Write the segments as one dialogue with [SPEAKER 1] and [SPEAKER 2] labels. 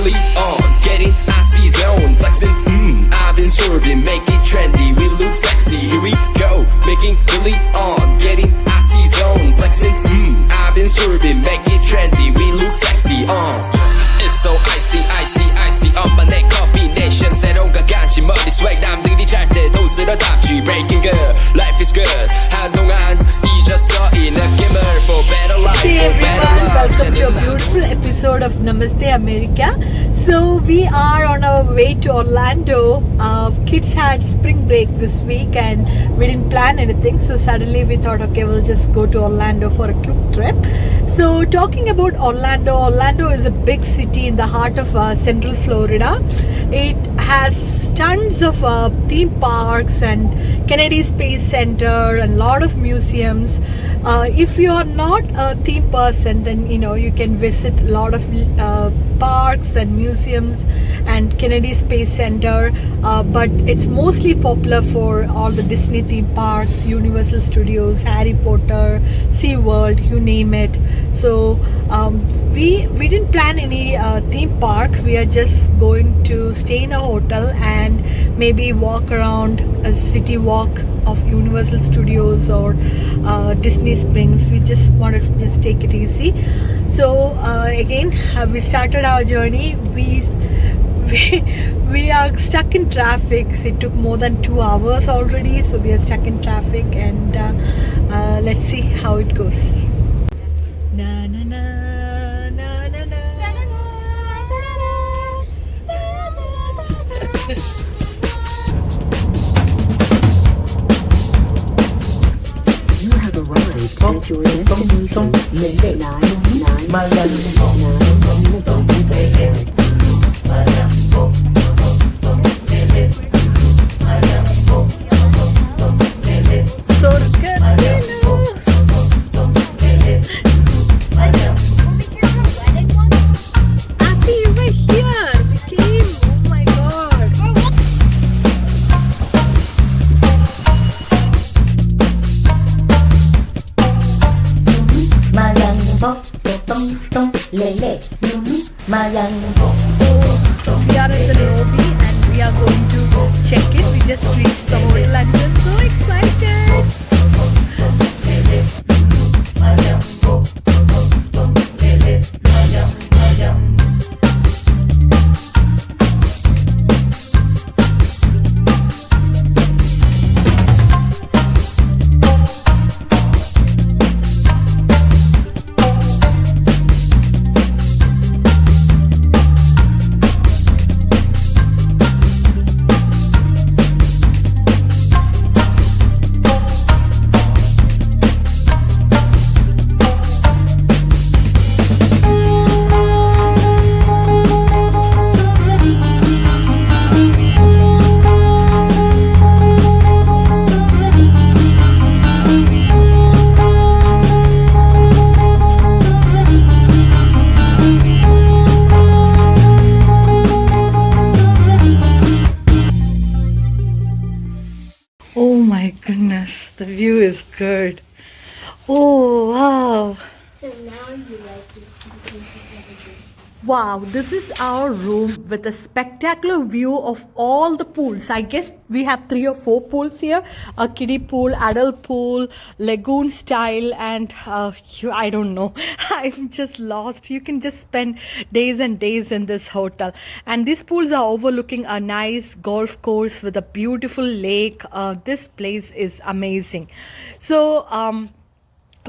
[SPEAKER 1] really on, getting icy zone, flexing, I've been swerving, make it trendy, we look sexy, here we go, making really on, getting icy zone, flexing, I've been swerving, make it trendy, we look sexy, It's so icy, icy, icy, 엄마네 combination, 새로운 가간지 머리 swag, 남들이 잘 때도 쓸어담지, breaking good, life is good, 한동안 잊었어 이 느낌을, for better life,
[SPEAKER 2] Hey
[SPEAKER 1] for better
[SPEAKER 2] everyone,
[SPEAKER 1] love.
[SPEAKER 2] welcome to a beautiful episode of Namastey America. So we are on our way to Orlando. Kids had spring break this week and we didn't plan anything, so suddenly we thought, okay, we'll just go to Orlando for a quick trip. So talking about Orlando is a big city in the heart of Central Florida. It has tons of theme parks and Kennedy Space Center and a lot of museums. If you are not a theme person, then you can visit a lot of parks and museums and Kennedy Space Center, but it's mostly popular for all the Disney theme parks, Universal Studios, Harry Potter, SeaWorld, you name it. So we didn't plan any theme park. We are just going to stay in a hotel and maybe walk around a city walk of Universal Studios or Disney Springs. We just wanted to just take it easy. So again, we started our journey. We are stuck in traffic. It took more than 2 hours already, so we are stuck in traffic, and let's see how it goes. Na na na na na na.
[SPEAKER 3] You have arrived at your destination. Midnight 9.
[SPEAKER 2] So good. Happy you were here. We came. Oh my god. We are in the lobby and we are going to check in. We just reached the hotel and we're so excited. Oh my goodness, the view is good. Oh wow.
[SPEAKER 4] So now you like it.
[SPEAKER 2] Wow, this is our room with a spectacular view of all the pools. I guess we have 3 or 4 pools here. A kiddie pool, adult pool, lagoon style, and I don't know. I'm just lost. You can just spend days and days in this hotel. And these pools are overlooking a nice golf course with a beautiful lake. This place is amazing. So,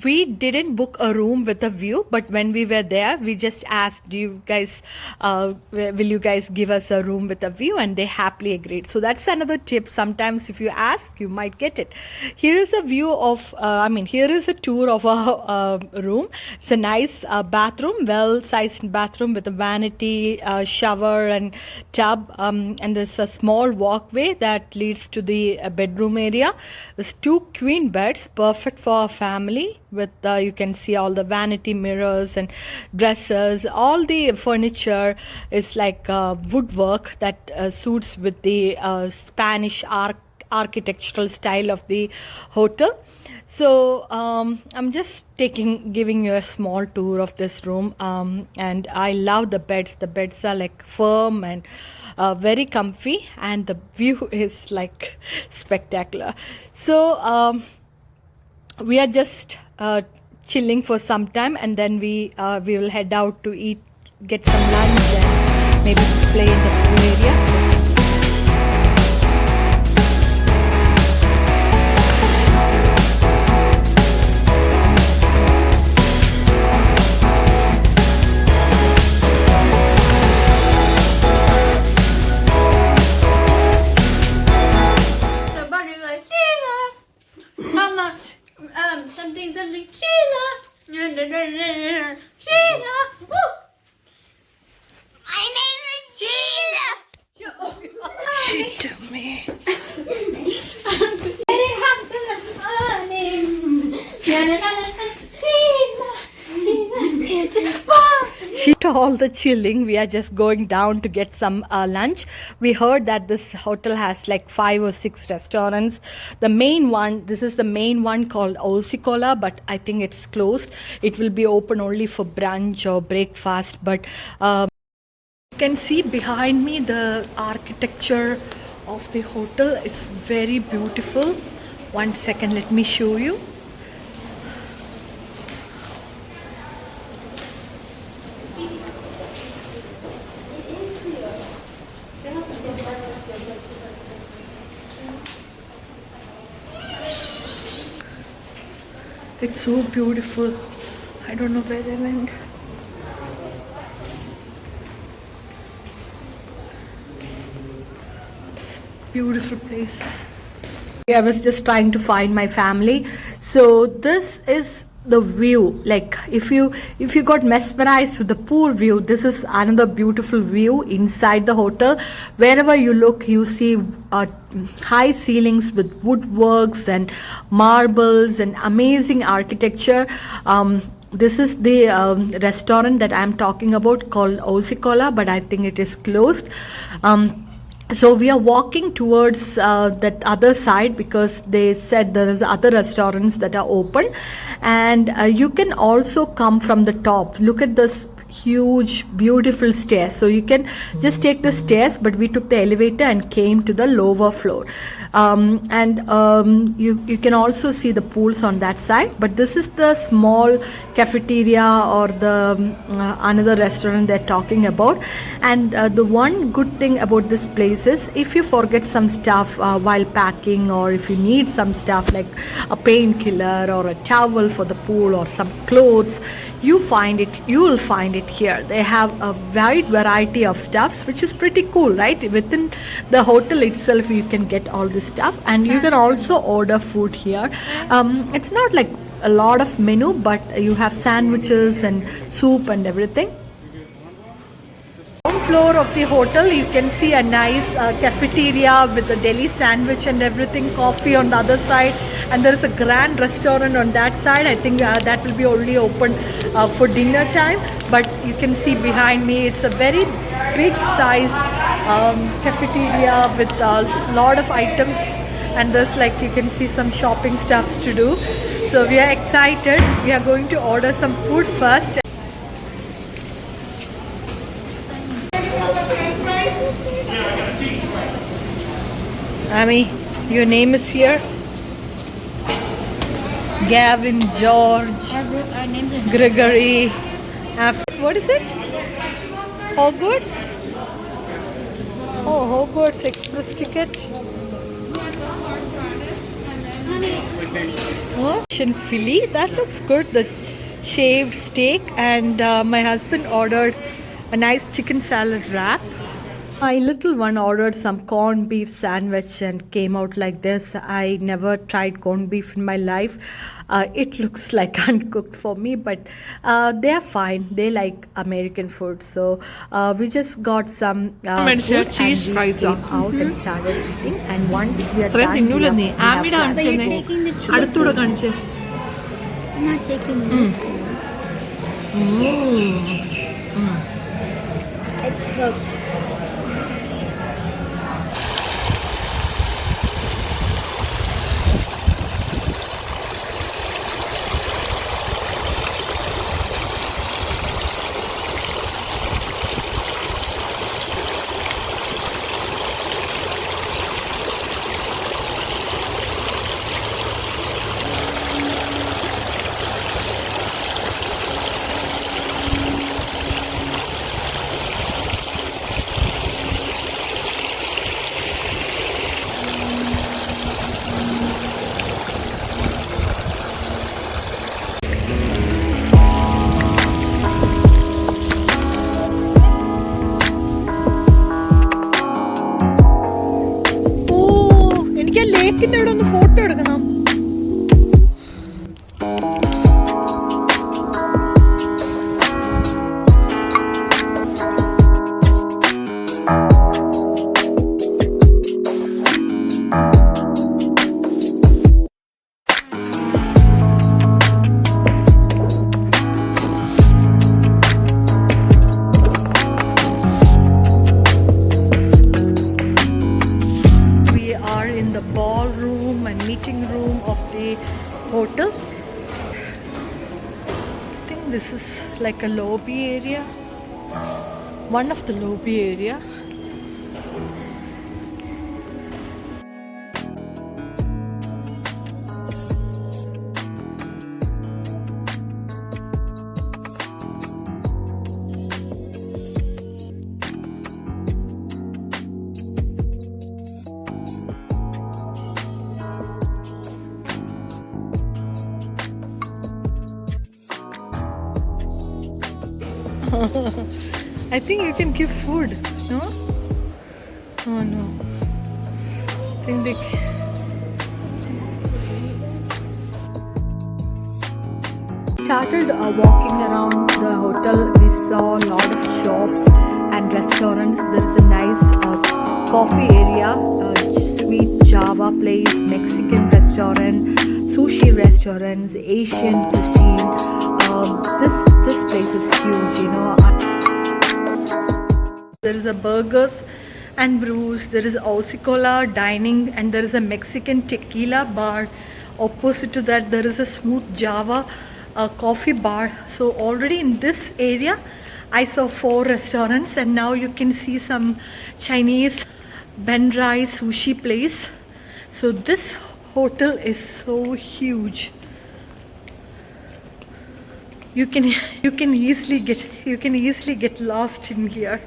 [SPEAKER 2] we didn't book a room with a view, but when we were there, we just asked, do you guys will you guys give us a room with a view, and they happily agreed. So that's another tip. Sometimes if you ask, you might get it. Here is a view of here is a tour of a room. It's a nice bathroom, well sized bathroom with a vanity, shower and tub, and there's a small walkway that leads to the bedroom area. There's 2 queen beds, perfect for a family, with you can see all the vanity mirrors and dressers. All the furniture is like woodwork that suits with the Spanish architectural style of the hotel. So I'm just giving you a small tour of this room, and I love the beds. The beds are like firm and very comfy, and the view is like spectacular. So we are just chilling for some time, and then we will head out to eat, get some lunch, and maybe play in the pool area.
[SPEAKER 4] The bunny like Sheila, Mama, something, Sheila, Sheila. Woo. My name is Sheila.
[SPEAKER 2] Shit to me. After all the chilling, we are just going down to get some lunch. We heard that this hotel has like 5 or 6 restaurants. The main one, this is the main one called Osikola, but I think it's closed. It will be open only for brunch or breakfast. But you can see behind me the architecture of the hotel is very beautiful. One second, let me show you. It's so beautiful. I don't know where they went. It's a beautiful place. I was just trying to find my family. So this is the view. Like if you got mesmerized with the pool view, this is another beautiful view inside the hotel. Wherever you look, you see high ceilings with woodworks and marbles and amazing architecture. This is the restaurant that I'm talking about called Osikola, but I think it is closed. So we are walking towards that other side because they said there is other restaurants that are open, and you can also come from the top. Look at this huge beautiful stairs, so you can just take the stairs, but we took the elevator and came to the lower floor. You can also see the pools on that side, but this is the small cafeteria or the another restaurant they're talking about. And the one good thing about this place is if you forget some stuff while packing, or if you need some stuff like a painkiller or a towel for the pool or some clothes, you will find it here. They have a wide variety of stuffs, which is pretty cool, right? Within the hotel itself you can get all this stuff, and you can also order food here. It's not like a lot of menu, but you have sandwiches and soup and everything. Ground floor of the hotel, you can see a nice cafeteria with a deli sandwich and everything, coffee on the other side, and there is a grand restaurant on that side. I think that will be only open for dinner time, but you can see behind me it's a very big size cafeteria with a lot of items, and there's like you can see some shopping stuffs to do. So we are excited. We are going to order some food first. Amy, your name is here. Gavin, George,
[SPEAKER 4] Our names are
[SPEAKER 2] Gregory. What is it? Hogwarts? Oh, Hogwarts Express ticket. Oh, Philly. That looks good. The shaved steak, and my husband ordered a nice chicken salad wrap. My little one ordered some corned beef sandwich and came out like this. I never tried corned beef in my life. It looks like uncooked for me, but they're fine. They like American food. So we just got some food
[SPEAKER 5] cheese
[SPEAKER 2] and we
[SPEAKER 5] fries
[SPEAKER 2] came out and started eating. And once we are done, we have
[SPEAKER 4] But you're
[SPEAKER 2] lunch.
[SPEAKER 4] taking the cheese.
[SPEAKER 5] അടുത്തൂടെ കാണിച്ചേ
[SPEAKER 4] I'm not taking it. It's cooked.
[SPEAKER 2] like a lobby area. One of the lobby area. I think you can give food, no? Oh no. I think they started walking around the hotel. We saw a lot of shops and restaurants. There is a nice coffee area, sweet Java place, Mexican restaurant, sushi restaurants, Asian cuisine. This place is huge, you know. There is a burgers and brews. There is Ausicola dining, and there is a Mexican tequila bar. Opposite to that, there is a smooth Java coffee bar. So already in this area, I saw 4 restaurants, and now you can see some Chinese Ben Rai sushi place. So this hotel is so huge. You can easily get lost in here.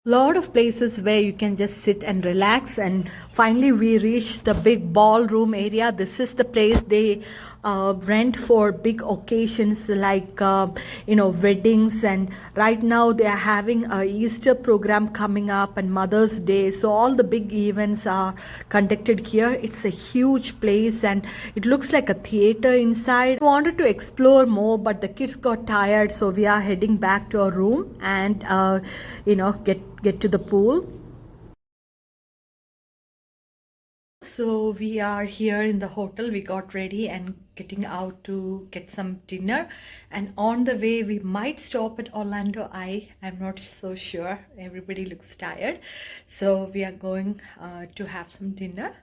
[SPEAKER 2] Lot of places where you can just sit and relax, and finally we reached the big ballroom area. This is the place they rent for big occasions like weddings, and right now they are having a Easter program coming up and Mother's Day, so all the big events are conducted here. It's a huge place and it looks like a theater inside. We wanted to explore more, but the kids got tired, so we are heading back to our room and get to the pool. So we are here in the hotel. We got ready and getting out to get some dinner, and on the way we might stop at Orlando Eye. I'm not so sure. Everybody looks tired, so we are going to have some dinner.